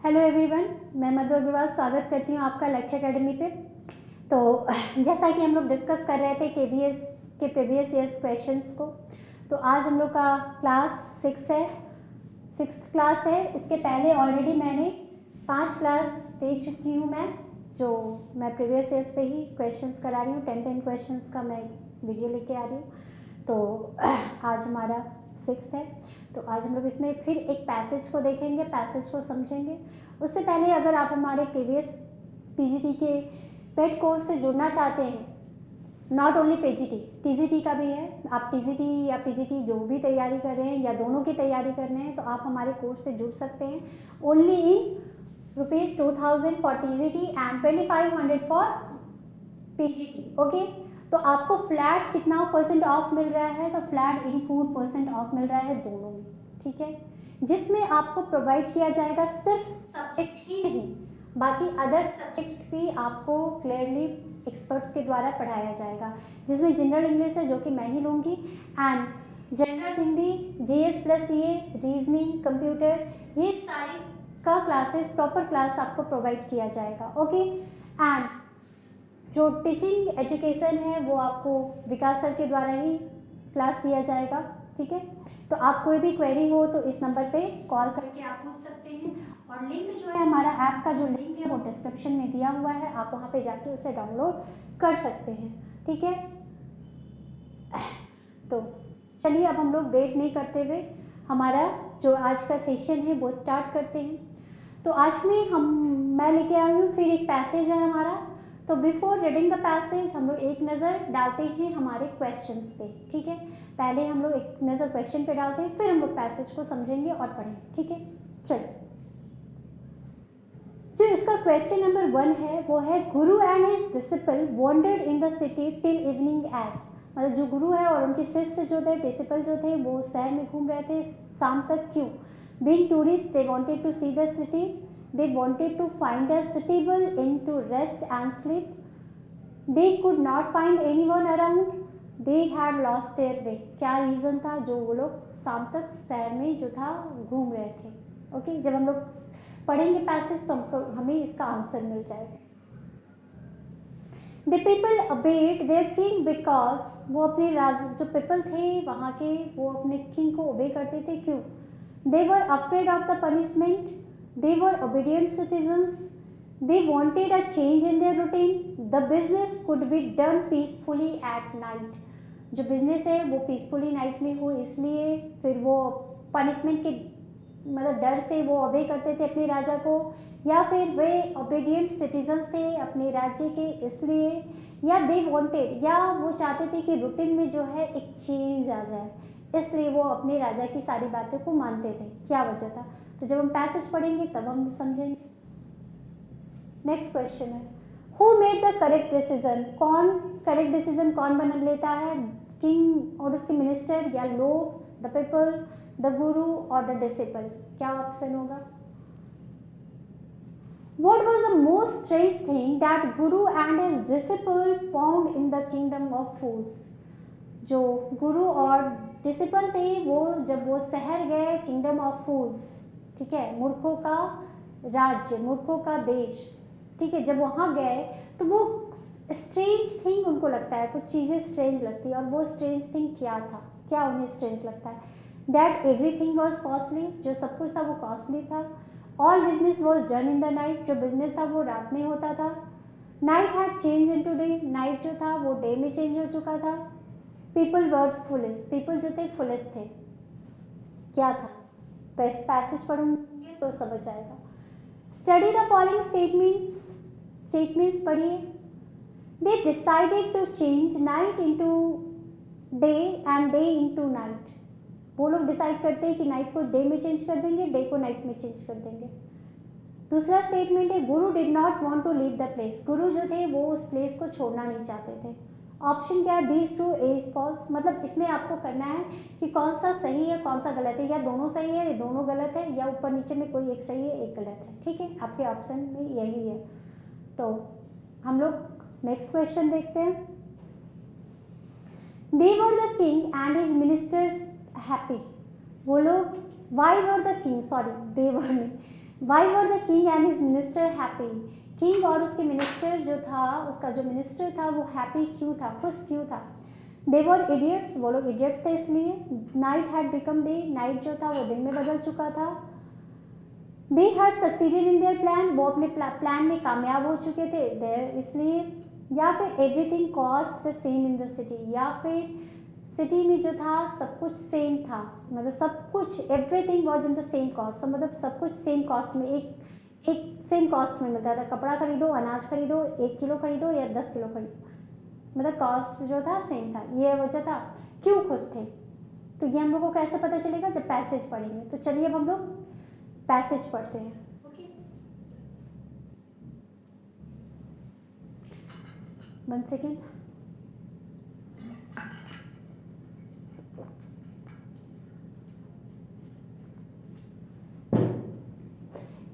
Hello everyone, मैं मधु अग्रवाल स्वागत करती हूँ आपका लक्ष्य एकेडमी पे। तो जैसा कि हम लोग डिस्कस कर रहे थे केवीएस के प्रीवियस ईयर्स क्वेश्चंस को, तो आज हम लोग का क्लास 6 है, 6th क्लास है। इसके पहले ऑलरेडी मैंने 5 क्लास दे चुकी हूँ मैं प्रीवियस ईयर्स पे ही क्वेश्चंस करा रही हूँ। 10 क्वेश्चंस का मैं वीडियो लेके आ रही हूँ। तो आज हमारा 6th है, तो आज हम लोग इसमें फिर एक पैसेज को देखेंगे, पैसेज को समझेंगे। उससे पहले अगर आप हमारे केवीएस पीजीटी के पेड कोर्स से जुड़ना चाहते हैं, नॉट ओनली पीजीटी, टीजीटी का भी है, आप टीजीटी या पीजीटी जो भी तैयारी कर रहे हैं या दोनों की तैयारी कर रहे हैं, तो आप हमारे कोर्स से जुड़ सकते हैं। Only in ₹2000 for TGT and 2500 for PGT. Okay, तो आपको फ्लैट कितना % ऑफ मिल रहा है? तो फ्लैट 84% ऑफ मिल रहा है दोनों में, ठीक है, जिसमें आपको प्रोवाइड किया जाएगा सिर्फ सब्जेक्ट ही नहीं, बाकी अदर सब्जेक्ट्स भी आपको क्लियरली एक्सपर्ट्स के द्वारा पढ़ाया जाएगा, जिसमें जनरल इंग्लिश है जो कि मैं ही लूँगी, and general Hindi, GS plus CA, reasoning, computer, ये सारे का क्लासेस प्रॉपर क्लास आपको प्रोवाइड किया जाएगा। ओके, एंड जो टीचिंग एजुकेशन है वो आपको विकास सर के द्वारा ही क्लास दिया जाएगा, ठीक है। तो आप कोई भी क्वेरी हो तो इस नंबर पे कॉल करके आप पूछ सकते हैं, और लिंक जो है हमारा ऐप का जो लिंक है वो डिस्क्रिप्शन में दिया हुआ है, आप वहाँ पे जाके उसे डाउनलोड कर सकते हैं, ठीक है। तो चलिए अब हम लोग देर नहीं करते हुए हमारा जो आज का सेशन है वो स्टार्ट करते हैं। तो आज में मैं लेके आई हूँ फिर एक पैसेज है हमारा। तो बिफोर रीडिंग द पैसेज हम लोग एक नज़र डालते हैं हमारे क्वेश्चंस पे, ठीक है। पहले हम लोग एक नज़र क्वेश्चन पे डालते हैं, फिर हम लोग पैसेज को समझेंगे और पढ़ेंगे, ठीक है। चलिए, जो इसका क्वेश्चन नंबर 1 है वो है, guru and his disciple wandered in the city till evening age. मतलब जो गुरु है और उनके शिष्य जो थे, डिसिपल जो थे, वो शहर में घूम रहे थे शाम तक। क्यों? Being tourist they wanted to see the city, they wanted to find a suitable inn to rest and sleep. They could not find anyone around. They had lost their way. क्या रीज़न था जो वो लोग शाम तक शहर में जो था घूम रहे थे? ओके, जब हम लोग पढ़ेंगे पैसेज तो हमें इसका आंसर मिल जाएगा। The people obeyed their king because वो अपने जो पीपल थे वहाँ के, वो अपने किंग को ओबे करते थे। क्यों? They were afraid of the punishment. They were obedient citizens. They wanted a change in their routine. The business could be done peacefully at night. जो बिजनेस है वो पीसफुली नाइट में हो, इसलिए फिर वो पनिशमेंट के मतलब डर से वो ओबे करते थे अपने राजा को, या फिर वे ओबीडियंट सिटीजन्स थे अपने राज्य के, इसलिए, या दे वांटेड, या वो चाहते थे कि रूटीन में जो है एक चेंज आ जाए, इसलिए वो अपने राजा की सारी बातों को मानते थे। क्या वजह था? तो जब हम पैसेज पढ़ेंगे तब हम समझेंगे। नेक्स्ट क्वेश्चन है, who made the correct decision? Correct decision कौन बना लेता है? किंग और उसके मिनिस्टर, या लोग, द पीपल, द गुरु और द डिसिपल? क्या ऑप्शन होगा? What was the most strange thing that Guru and his disciple found in the kingdom of fools? जो गुरु और डिसिपल थे वो जब वो शहर गए किंगडम ऑफ फूल्स, ठीक है, मूर्खों का राज्य, मूर्खों का देश, ठीक है, जब वहाँ गए तो वो स्ट्रेंज थिंग उनको लगता है, कुछ चीज़ें स्ट्रेंज लगती है, और वो स्ट्रेंज थिंग क्या था? क्या उन्हें स्ट्रेंज लगता है? डैट एवरीथिंग वॉज कॉस्टली, जो सब कुछ था वो कॉस्टली था। All business was done in the night, जो बिजनेस था वो रात में होता था। Night had change into day, night जो था वो डे में चेंज हो चुका था। पीपल वर फुलिश, पीपल जो थे फुलिश थे। क्या था? पैसेज पढ़ेंगे तो समझ आएगा। स्टडी द फॉलोइंग स्टेटमेंट्स पढ़िए। They decided to change night into day and day into night. वो लोग डिसाइड करते हैं कि नाइट को डे में चेंज कर देंगे, डे को नाइट में चेंज कर देंगे। दूसरा स्टेटमेंट है, guru did not want to leave the place. गुरु जो थे वो उस प्लेस को छोड़ना नहीं चाहते थे। ऑप्शन क्या है? B is true, A is false. मतलब इसमें आपको करना है कि कौन सा सही है कौन सा गलत है, या दोनों सही है या दोनों गलत है, या ऊपर नीचे में कोई एक सही है एक गलत है, ठीक है, आपके ऑप्शन में यही है। तो हम लोग नेक्स्ट क्वेश्चन देखते हैं। They were the king and his ministers happy. वो लोग, why were the king, sorry they were नहीं, why were the king and his ministers happy, king और उसके मिनिस्टर जो था, उसका जो मिनिस्टर था वो हैप्पी क्यों था, खुश क्यों था? दे वर इडियट्स, वो लोग इडियट्स थे इसलिए। Night had become day, night जो था वो दिन में बदल चुका था। दे had succeeded in their plan, वो अपने प्लान में कामयाब हो चुके थे देयर इसलिए। या फिर everything cost the same in the city, या फिर सिटी में जो था सब कुछ सेम था, मतलब सब कुछ everything was in the same cost, मतलब सब कुछ सेम कॉस्ट में, एक सेम कॉस्ट में मिलता था। कपड़ा खरीदो, अनाज खरीदो, 1 किलो खरीदो या 10 किलो खरीदो, मतलब कॉस्ट जो था सेम था। ये वजह था क्यों खुश थे। तो ये हम लोग को कैसे पता चलेगा, जब पैसेज पढ़ेंगे। तो चलिए अब हम लोग पैसेज पढ़ते हैं। One second.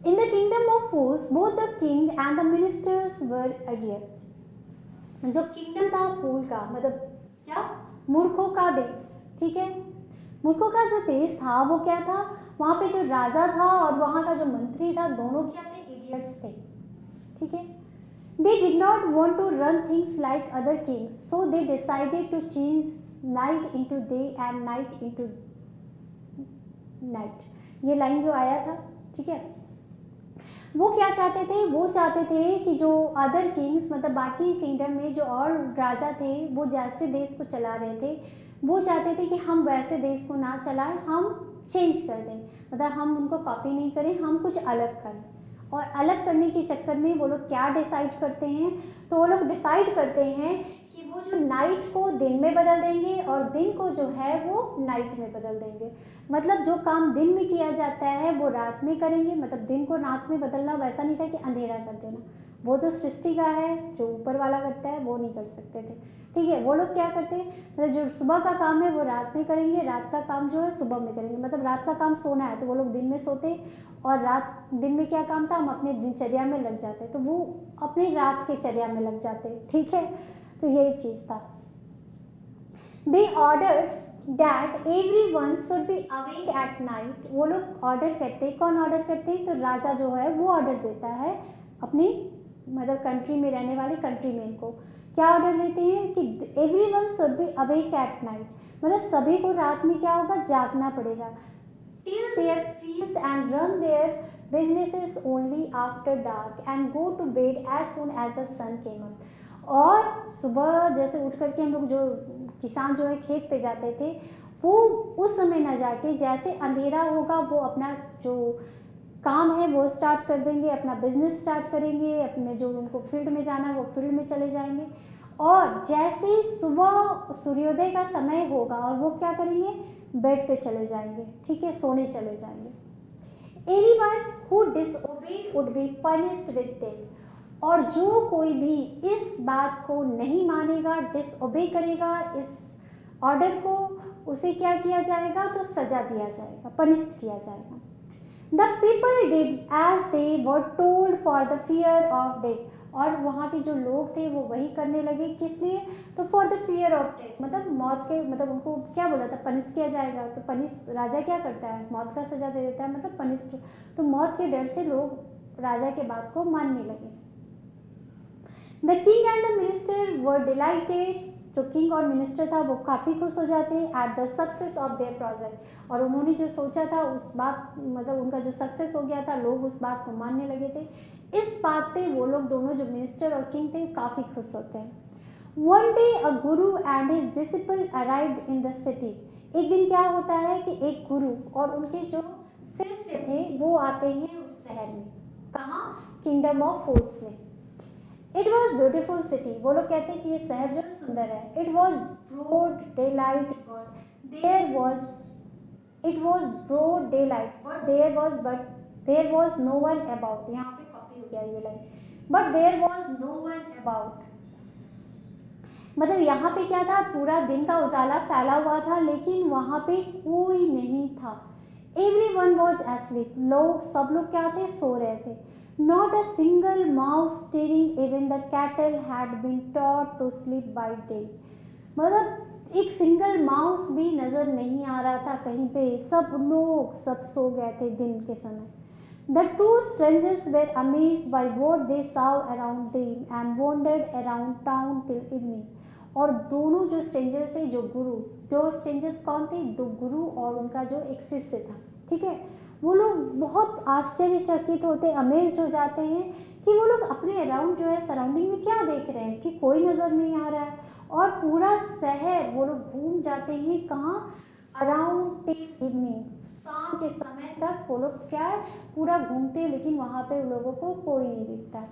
In the kingdom of fools, both the king and the ministers were idiots. जो किंगडम था फूल का, मतलब क्या, मूर्खों का देश, ठीक है। मूर्खों का जो देश था वो क्या था, वहाँ पे जो राजा था और वहाँ का जो मंत्री था, दोनों क्या थे, इडियट्स थे, ठीक है। They did not want to run things like other kings, so they decided to change night into day and night into night. ये लाइन जो आया था, ठीक है, वो क्या चाहते थे, वो चाहते थे कि जो अदर किंग्स, मतलब बाकी किंगडम में जो और राजा थे, वो जैसे देश को चला रहे थे, वो चाहते थे कि हम वैसे देश को ना चलाएं, हम चेंज कर दें, मतलब हम उनको कॉपी नहीं करें, हम कुछ अलग करें। और अलग करने के चक्कर में वो लोग क्या डिसाइड करते हैं, तो वो लोग डिसाइड करते हैं कि वो जो नाइट को दिन में बदल देंगे और दिन को जो है वो नाइट में बदल देंगे। मतलब जो काम दिन में किया जाता है वो रात में करेंगे, मतलब दिन को रात में बदलना वैसा नहीं था कि अंधेरा कर देना, वो तो सृष्टि का है, जो ऊपर वाला करता है, वो नहीं कर सकते थे, ठीक है। वो लोग क्या करते हैं, मतलब जो सुबह का काम है वो रात में करेंगे, रात का काम जो है सुबह में करेंगे। मतलब रात का काम सोना है तो वो लोग दिन में सोते, और रात दिन में क्या काम था, हम अपने दिनचर्या में लग जाते, तो वो अपनी रात के चर्या में लग जाते, ठीक है। तो यही चीज़ था। They ordered that everyone should be awake at night. वो लोग ऑर्डर करते, कौन ऑर्डर करते, तो राजा जो है वो ऑर्डर देता है अपनी, मतलब कंट्री में रहने वाले कंट्री मैन को। क्या ऑर्डर देते हैं कि everyone should be awake at night, मतलब सभी को रात में क्या होगा, जागना पड़ेगा। Till their fields and run their businesses only after dark and go to bed as soon as the sun came up. और सुबह जैसे उठ करके हम लोग जो किसान जो है खेत पे जाते थे, वो उस समय ना जाके जैसे अंधेरा होगा वो अपना जो काम है वो स्टार्ट कर देंगे, अपना बिजनेस स्टार्ट करेंगे, अपने जो उनको फील्ड में जाना है वो फील्ड में चले जाएंगे। और जैसे ही सुबह सूर्योदय का समय होगा और वो क्या करेंगे, बेड पे चले जाएंगे, ठीक है, सोने चले जाएंगे। Anyone who disobeyed would be punished with death. और जो कोई भी इस बात को नहीं मानेगा, डिसओबे करेगा इस ऑर्डर को, उसे क्या किया जाएगा, तो सजा दिया जाएगा, पनिश्ड किया जाएगा। The people did as they were told for the fear of death. और वहाँ के जो लोग थे वो वही करने लगे, किस लिए, तो for the fear of death, मतलब मौत के, मतलब उनको क्या बोला था, पनिश किया जाएगा। तो पनिश राजा क्या करता है, मौत का सजा दे देता है, मतलब पनिश। तो मौत के डर से लोग राजा के बात को मानने लगे। The king and the minister were dilated, जो किंग और मिनिस्टर था वो काफ़ी खुश हो जाते हैं at the success of their project. और उन्होंने जो सोचा था उस बात, मतलब उनका जो सक्सेस हो गया था, लोग उस बात को मानने लगे थे। इस बात पे वो लोग दोनों जो मिनिस्टर और किंग थे काफ़ी खुश होते हैं। One day a Guru and his disciple arrived in the city. एक दिन क्या होता है कि एक गुरु और उनके जो शिष्य थे वो आते हैं उस शहर में, कहाँ, किंगडम ऑफ फूल्स में। इट वॉज ब्यूटिफुल सिटी, वो लोग कहते हैं कि ये शहर जो सुंदर है। It was broad daylight but there was, it was broad daylight but there was no one about. यहाँ पे कॉपी हो गया ये line, but there was no one about, मतलब यहाँ पे क्या था, पूरा दिन का उजाला फैला हुआ था लेकिन वहाँ पे कोई नहीं था। एवरीवन वॉज एस्लीप, लोग सब लोग क्या थे, सो रहे थे। Not a single mouse stirring, even the cattle had been taught to sleep by day. मतलब एक सिंगल माउस भी नजर नहीं आ रहा था कहीं पे, सब लोग सब सो गए थे दिन के समय। The two strangers were amazed by what they saw around them and wandered around town till evening. और दोनों जो स्ट्रेंजर्स थे, जो स्ट्रेंजर्स कौन थे, दो गुरु और उनका जो एक शिष्य था, ठीक है, वो लोग बहुत आश्चर्यचकित होते, अमेज्ड हो जाते हैं कि वो लोग अपने अराउंड जो है सराउंडिंग में क्या देख रहे हैं कि कोई नज़र नहीं आ रहा है, और पूरा शहर वो लोग घूम जाते हैं, कहाँ, अराउंड टिल इवनिंग, शाम के समय तक वो लोग क्या है पूरा घूमते हैं, लेकिन वहाँ पे उन लोगों को कोई नहीं दिखता।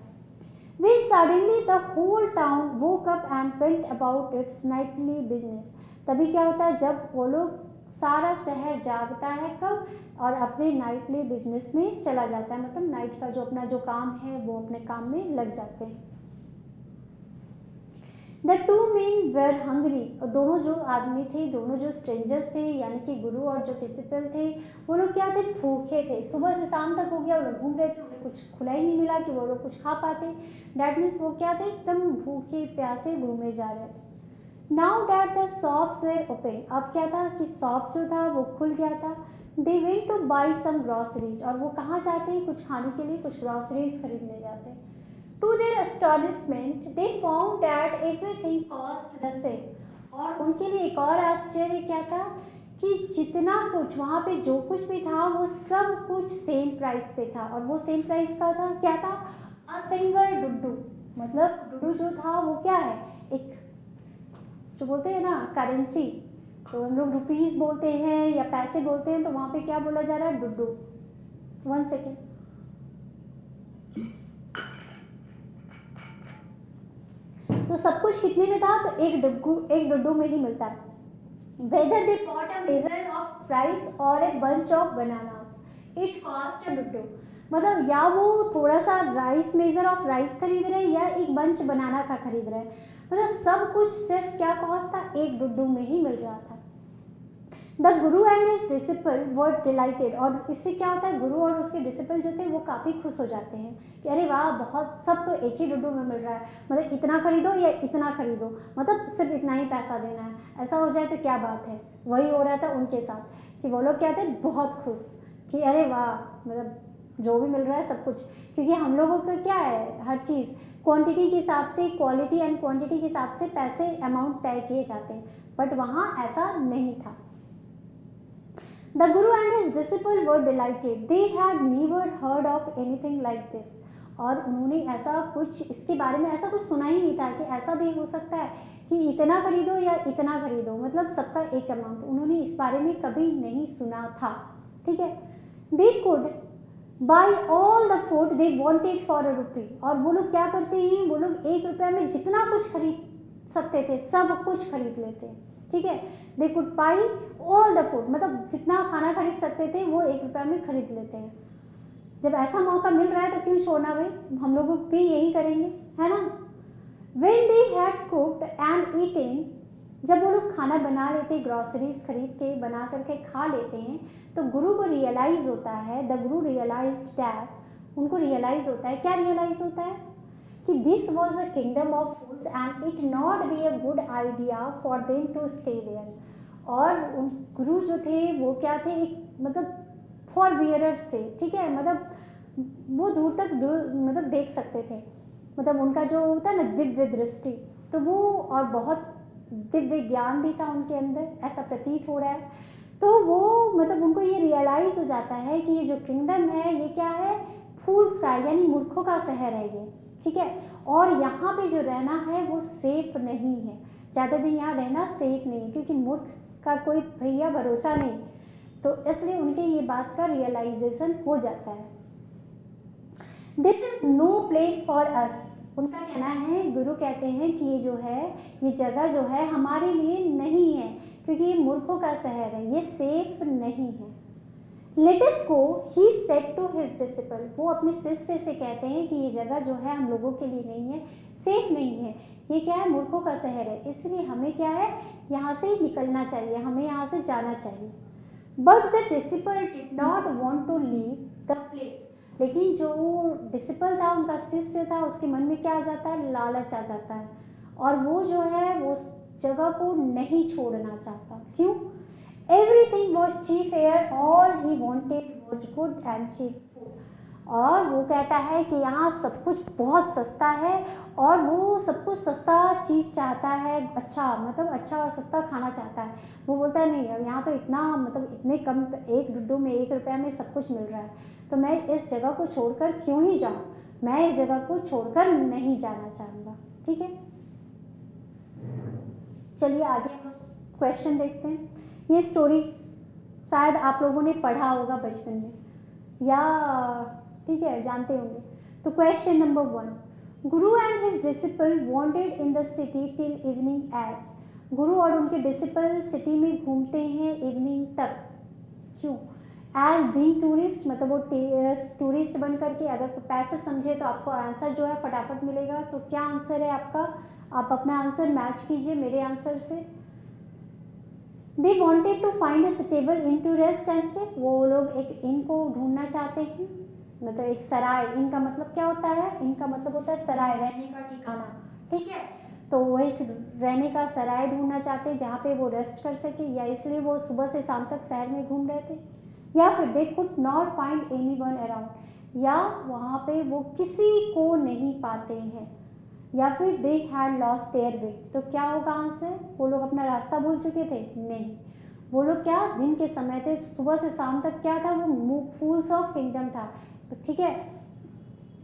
When suddenly the whole town woke up and went about its nightly business. तभी क्या होता है, जब वो लोग, सारा शहर जागता है कब, और अपने नाइटली बिजनेस में चला जाता है, मतलब नाइट का जो अपना जो काम है वो अपने काम में लग जाते हैं। The two men were hungry. दोनों जो आदमी थे, दोनों जो स्ट्रेंजर्स थे, यानी कि गुरु और जो डिसिपल थे, वो लोग क्या थे, भूखे थे। सुबह से शाम तक हो गया, वो लोग घूम रहे थे, उन्हें कुछ खुला ही नहीं मिला कि वो लोग कुछ खा पाते। डैट मीन्स वो क्या थे, एकदम भूखे प्यासे घूमे जा रहे थे। Now that the shops were open, अब क्या था कि शॉप जो था वो खुल गया था। They went to buy some groceries, और वो कहाँ जाते हैं, कुछ खाने के लिए कुछ ग्रॉसरीज खरीदने जाते हैं। To their astonishment, they found that everything cost the same. और उनके लिए एक और आश्चर्य क्या था कि जितना कुछ वहाँ पे जो कुछ भी था वो सब कुछ सेम प्राइस पे था, और वो सेम प्राइस का था, क्या था, अ सिंगल डुड्डू, मतलब डुड्डू जो था वो क्या है, एक जो बोलते हैं ना करेंसी, तो हम लोग रुपीस बोलते हैं या पैसे बोलते हैं, तो वहाँ पे क्या बोला जा रहा है, डुड्डू। 1 सेकेंड। तो सब कुछ कितने में था, तो एक डुड्डू में ही मिलता है। Whether they bought a measure of rice or a bunch of bananas, it cost a Duddu, मतलब या वो थोड़ा सा राइस, मेजर ऑफ राइस खरीद रहे हैं, या एक बंच बनाना का खरीद रहे हैं, मतलब सब कुछ सिर्फ क्या कॉस्ट था, एक डुड्डू में ही मिल रहा था। The Guru and his disciple were dilated, और इससे क्या होता है, गुरु और उसके डिसिपल जो थे वो काफ़ी खुश हो जाते हैं कि अरे वाह, बहुत, सब तो एक ही डुड्डू में मिल रहा है, मतलब इतना खरीदो या इतना खरीदो, मतलब सिर्फ इतना ही पैसा देना है, ऐसा हो जाए तो क्या बात है। वही हो रहा था उनके साथ कि वो लोग क्या थे, बहुत खुश कि अरे वाह, मतलब जो भी मिल रहा है सब कुछ, क्योंकि हम लोगों का क्या है, हर चीज़ क्वांटिटी के हिसाब से, क्वालिटी एंड क्वांटिटी के हिसाब से पैसे अमाउंट तय किए जाते हैं, बट वहाँ ऐसा नहीं था। The Guru and his disciple were delighted. They had never heard of anything like this. और उन्होंने ऐसा कुछ, इसके बारे में ऐसा कुछ सुना ही नहीं था कि ऐसा भी हो सकता है कि इतना खरीदो या इतना खरीदो, मतलब सबका एक अमाउंट, उन्होंने इस बारे में कभी नहीं सुना था, ठीक है। They could buy all the food they wanted for a rupee. और वो लोग क्या करते हैं, वो लोग 1 रुपया में जितना कुछ खरीद सकते थे सब कुछ खरीद लेते हैं, ठीक है। They could by all the food, मतलब जितना खाना खरीद सकते थे वो 1 रुपया में खरीद लेते हैं। जब ऐसा मौका मिल रहा है तो क्यों छोड़ना भाई, हम लोग भी यही करेंगे, है ना। When they had cooked and eaten, जब वो लोग खाना बना लेते, ग्रॉसरीज खरीद के बना करके खा लेते हैं, तो गुरु को रियलाइज होता है, द गुरु रियलाइज्ड दैट, उनको रियलाइज होता है, क्या रियलाइज होता है कि this was a kingdom of foods and it not be a good idea for them to stay there. और उन गुरु जो थे वो क्या थे, एक मतलब फॉर वियरर्स थे, ठीक है, मतलब वो दूर तक मतलब देख सकते थे, मतलब उनका जो होता है ना दिव्य दृष्टि, तो वो, और बहुत दिव्य ज्ञान भी था उनके अंदर, ऐसा प्रतीत हो रहा है। तो वो मतलब उनको ये रियलाइज हो जाता है कि ये जो किंगडम है ये क्या है, फूल्स का, यानी मूर्खों का शहर है ये, ठीक है, और यहाँ पे जो रहना है वो सेफ नहीं है, ज़्यादा दिन यहाँ रहना सेफ नहीं है, क्योंकि मूर्ख का कोई भैया भरोसा नहीं, तो इसलिए उनके ये बात का रियलाइजेशन हो जाता है। This is no place for us, उनका कहना है, गुरु कहते हैं कि ये जो है, ये जगह जो है हमारे लिए नहीं है, क्योंकि ये मूर्खों का शहर है, ये सेफ नहीं है। Let us go, he said to his disciple, वो अपने शिष्य से कहते हैं कि ये जगह जो है हम लोगों के लिए नहीं है, सेफ नहीं है, ये क्या है, मूर्खों का शहर है, इसलिए हमें क्या है, यहाँ से निकलना चाहिए, हमें यहाँ से जाना चाहिए। But the disciple did not want to leave the place, लेकिन जो डिसिपल था, उनका शिष्य था, उसके मन में क्या आ जाता है, लालच आ जाता है, और वो जो है वो जगह को नहीं छोड़ना चाहता। क्यों? Everything was cheap here, all he wanted was good and cheap food. और वो कहता है कि यहाँ सब कुछ बहुत सस्ता है और वो सब कुछ सस्ता चीज़ चाहता है, अच्छा मतलब अच्छा और सस्ता खाना चाहता है। वो बोलता है नहीं यहाँ तो इतना मतलब इतने कम, एक डुड्डू में 1 रुपया में सब कुछ मिल रहा है, तो मैं इस जगह को छोड़कर क्यों ही जाऊँ, मैं इस जगह को छोड़कर नहीं जाना चाहूँगा। ठीक है, चलिए आगे हम क्वेश्चन देखते हैं। ये स्टोरी शायद आप लोगों ने पढ़ा होगा बचपन में या ठीक है जानते होंगे। तो question number 1, guru and his disciple wandered in the city till evening age. गुरु और उनके डिसिपल सिटी में घूमते हैं इवनिंग तक, क्यों? एज बीइंग टूरिस्ट, मतलब वो टूरिस्ट बन करके। अगर पैसे समझे तो आपको आंसर जो है फटाफट मिलेगा। तो क्या आंसर है आपका? आप अपना आंसर मैच कीजिए मेरे आंसर से। They wanted to find a suitable inn to rest and stay. वो लोग एक इन को ढूंढना चाहते हैं, मतलब एक सराय। इन का मतलब क्या होता है? इन का मतलब होता है सराय, रहने का ठिकाना। ठीक है, तो वो एक रहने का सराय ढूंढना चाहते हैं जहाँ पे वो रेस्ट कर सके, या इसलिए वो सुबह से शाम तक शहर में घूम रहे थे, या फिर they could not find anyone around, या वहाँ पे वो किसी को नहीं पाते हैं, या फिर they had lost their way. तो क्या होगा आंसर? वो लोग अपना रास्ता भूल चुके थे? नहीं, वो लोग क्या दिन के समय थे, सुबह से शाम तक क्या था, वो फूल्स ऑफ किंगडम था। तो ठीक है,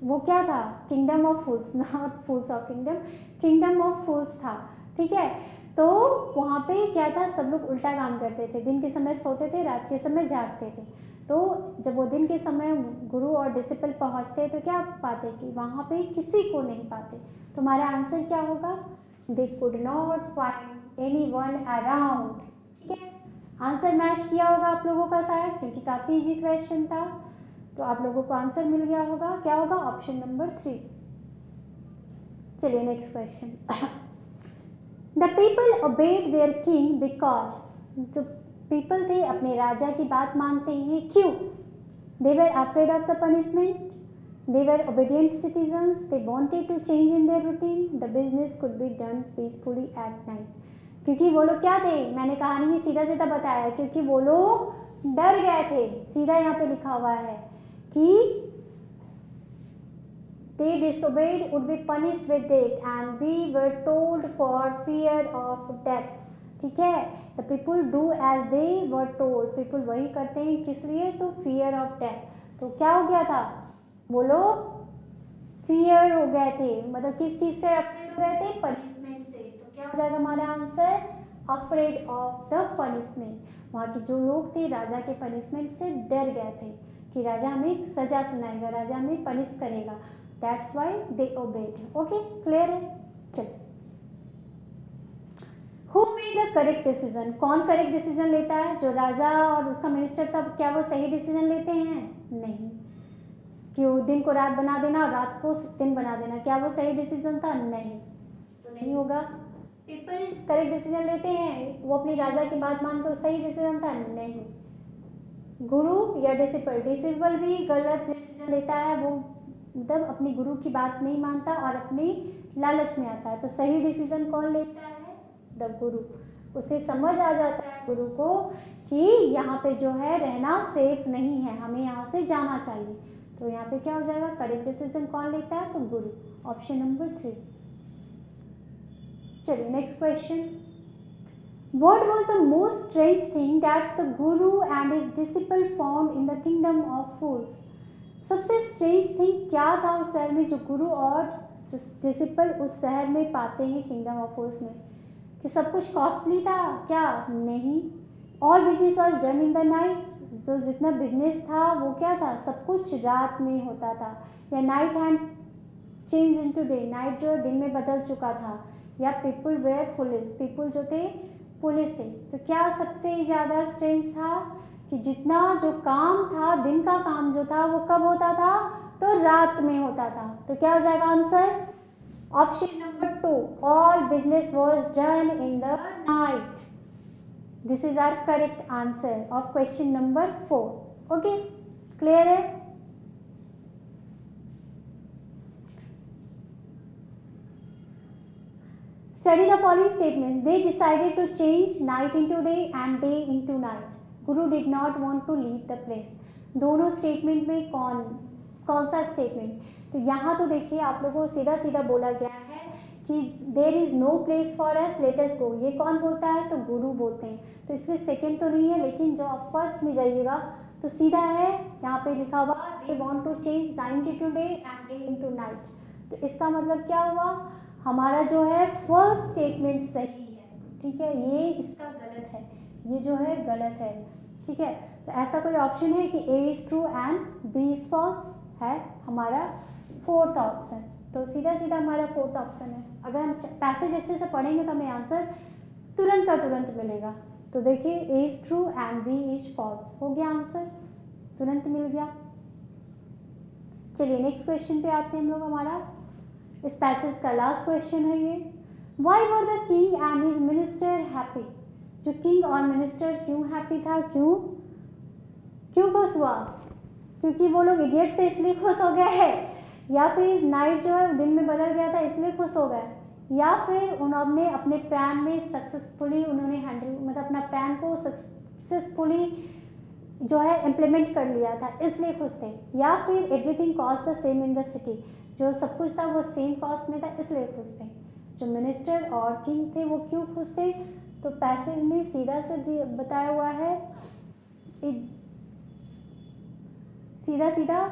वो क्या था? Kingdom of fools, not fools of kingdom, kingdom of fools था। ठीक है, तो वहाँ पे क्या था, सब लोग उल्टा काम करते थे, दिन के समय सोते थे, रात के समय जागते थे। तो जब वो दिन के समय गुरु और डिसिपल पहुँचते तो क्या पाते कि वहाँ पे किसी को नहीं पाते। तुम्हारा आंसर क्या होगा? They could not find anyone around. ठीक है, आंसर मैच किया होगा आप लोगों का शायद, क्योंकि काफ़ी इजी क्वेश्चन था, तो आप लोगों को आंसर मिल गया होगा। क्या होगा? Option number 3। चलिए next question. The people obeyed their king because, जो पीपल थे अपने राजा की बात मानते हैं, क्यों? They were afraid of the punishment, they were obedient citizens, they wanted to change in their routine, the business could be done peacefully at night. क्योंकि वो लोग क्या थे, मैंने कहानी में सीधा सीधा बताया, क्योंकि वो लोग डर गए थे। सीधा यहाँ पे लिखा हुआ है कि they disobeyed would be punished with death and we were told for fear of death। ठीक है, the people do as they were told, people वही करते हैं किस लिए? तो fear of death। तो क्या हो गया था, वो लोग fear हो गए थे, मतलब किस चीज से afraid हो गए थे? punishment से। तो क्या हो जाएगा हमारा answer? afraid of the punishment। वहाँ के जो लोग थे राजा के punishment से डर गए थे कि राजा हमें सजा सुनाएगा, राजा हमें पनिश करेगा। That's why they obeyed। Okay, clear है? चलो, Who made the correct decision? कौन करेक्ट डिसीजन लेता है? जो राजा और उसका मिनिस्टर था, क्या वो सही डिसीजन लेते हैं? नहीं। क्यों? दिन को रात बना देना और रात को दिन बना देना, क्या वो सही डिसीजन था? नहीं, तो नहीं होगा। पीपल करेक्ट डिसीजन लेते हैं, वो अपनी राजा की बात मान तो सही डिसीजन था? नहीं। गुरु या डिसिपल, डिसिपल भी गलत डिसीजन लेता है, वो मतलब अपनी गुरु की बात नहीं मानता और अपनी लालच में आता है। तो सही डिसीजन कौन लेता है? द गुरु। उसे समझ आ जाता है गुरु को कि यहाँ पे जो है रहना सेफ नहीं है, हमें यहाँ से जाना चाहिए। तो यहाँ पे क्या हो जाएगा? करेक्ट डिसीजन कौन लेता है? तो गुरु, ऑप्शन नंबर 3। चलिए next question. What was the most strange thing that the guru and his disciple found in the kingdom of fools? सबसे स्ट्रेंज थिंग क्या था उस शहर में जो गुरु और डिसिपल उस शहर में पाते हैं किंगडम ऑफ फूल्स में? कि सब कुछ कॉस्टली था क्या? नहीं। All business was done in the night, जो जितना बिजनेस था वो क्या था? सब कुछ रात में होता था। या night had change into day, night जो दिन में बदल चुका था। या पीपल वेयर फुलिश, पीपल जो थे पुलिस थे। तो क्या सबसे ज़्यादा स्ट्रेंज था कि जितना जो काम था, दिन का काम जो था वो कब होता था? तो रात में होता था। तो क्या हो जाएगा answer? Option number 2, all business was done in the night. This is our correct answer of question number 4। Okay, clear है? Study the following statements. They decided to change night into day and day into night. Guru did not want to leave the place. दोनों statement में कौन कौन सा statement? तो यहाँ तो देखिए आप लोगों को सीधा सीधा बोला गया है कि there is no place for us, let us go. ये कौन बोलता है? तो गुरु बोलते हैं। तो इसमें सेकंड तो नहीं है, लेकिन जो आप फर्स्ट में जाइएगा तो सीधा है, यहाँ पे लिखा हुआ they want to change night into day and day into night. तो इसका मतलब क्या हुआ? हमारा जो है फर्स्ट स्टेटमेंट सही है, ठीक है, ये इसका गलत है, ये जो है गलत है, ठीक है। तो ऐसा कोई ऑप्शन है कि a is true and b is false? है हमारा फोर्थ ऑप्शन। तो सीधा सीधा हमारा फोर्थ ऑप्शन है। अगर हम पैसेज अच्छे से पढ़ेंगे तो हमें आंसर तुरंत का तुरंत मिलेगा। तो देखिए a is true and b is false, हो गया आंसर, तुरंत मिल गया। चलिए नेक्स्ट क्वेश्चन पे आते हैं हम लोग। हमारा इस पैसेज का लास्ट क्वेश्चन है ये, Y were the king and his ministers happy? जो किंग और मिनिस्टर क्यों हैप्पी था, क्यों खुश हुआ? क्योंकि वो लोग इडियट्स थे इसलिए खुश हो गए है, या फिर नाइट जो है दिन में बदल गया था इसलिए खुश हो गए, या फिर उन्होंने अपने प्लान में सक्सेसफुली उन्होंने हैंडल, मतलब अपना प्लान को सक्सेसफुली जो है इम्प्लीमेंट कर लिया था इसलिए खुश थे, या फिर everything cost the same in the city, जो सब कुछ था वो सेम कॉस्ट में था इसलिए खुश थे। जो मिनिस्टर और किंग थे वो क्यों खुश थे? तो पैसेज में सीधा से बताया हुआ है, सीधा सीधा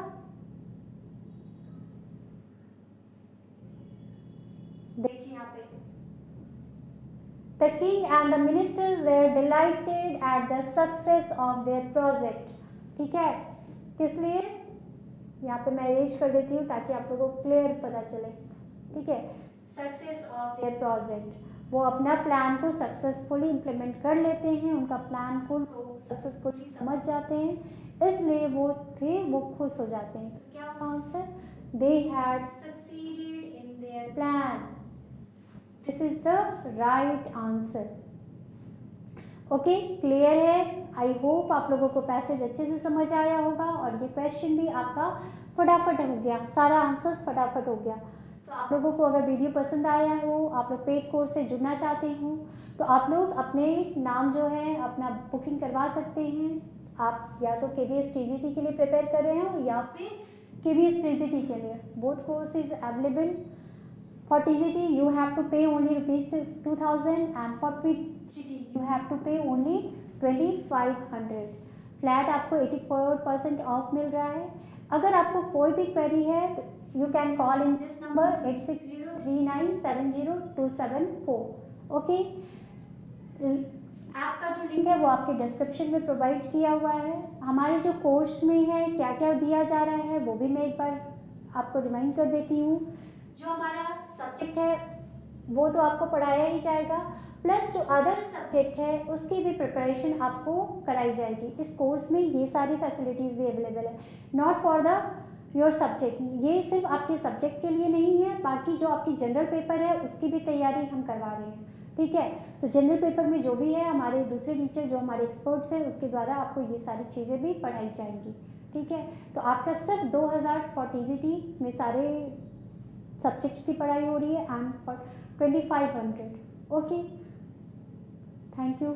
देखिए यहाँ पे, The king and the ministers were delighted at the success of their project। ठीक है, किस लिए? यहाँ पे मैं अरेंज कर देती हूँ ताकि आप लोगों को क्लियर पता चले, ठीक है। सक्सेस ऑफ देयर प्रोजेक्ट, वो अपना प्लान को सक्सेसफुली इम्प्लीमेंट कर लेते हैं, उनका प्लान को लोग सक्सेसफुली समझ जाते हैं, इसलिए वो खुश हो जाते हैं। तो क्या answer? They had succeeded in their plan, this is the right answer. Okay, clear है? आई होप आप लोगों को पैसेज अच्छे से समझ आया होगा और ये क्वेश्चन भी आपका फटाफट हो गया, सारा आंसर्स फटाफट हो गया। तो आप लोगों को अगर वीडियो पसंद आया हो, आप लोग पेड कोर्स से जुड़ना चाहते हो, तो आप लोग अपने नाम जो है अपना बुकिंग करवा सकते हैं। आप या तो KVS TGT के लिए प्रिपेयर कर रहे हो या फिर KVS TGT के लिए, both course is available. For TGT you have to pay only ₹2000 and for PGT you have to pay only 2500। Flat आपको 84% ऑफ मिल रहा है। अगर आपको कोई भी क्वेरी है तो you can call in this number 8603970274। Okay, app का जो लिंक है वो आपके डिस्क्रिप्शन में प्रोवाइड किया हुआ है। हमारे जो कोर्स में है क्या क्या दिया जा रहा है वो भी मैं एक बार आपको रिमाइंड कर देती हूँ। जो हमारा सब्जेक्ट है वो तो आपको पढ़ाया ही जाएगा, प्लस जो अदर सब्जेक्ट है उसकी भी प्रिपरेशन आपको कराई जाएगी। इस कोर्स में ये सारी फैसिलिटीज़ भी अवेलेबल है, not for the your subject, ये सिर्फ आपके सब्जेक्ट के लिए नहीं है, बाकी जो आपकी जनरल पेपर है उसकी भी तैयारी हम करवा रहे हैं, ठीक है। तो जनरल पेपर में जो भी है हमारे दूसरे टीचर जो हमारे एक्सपर्ट्स हैं उसके द्वारा आपको ये सारी चीज़ें भी पढ़ाई जाएंगी, ठीक है। तो आपका सिर्फ 2000 फॉर TGT में सारे सब्जेक्ट्स की पढ़ाई हो रही है and for 2500। Okay, thank you.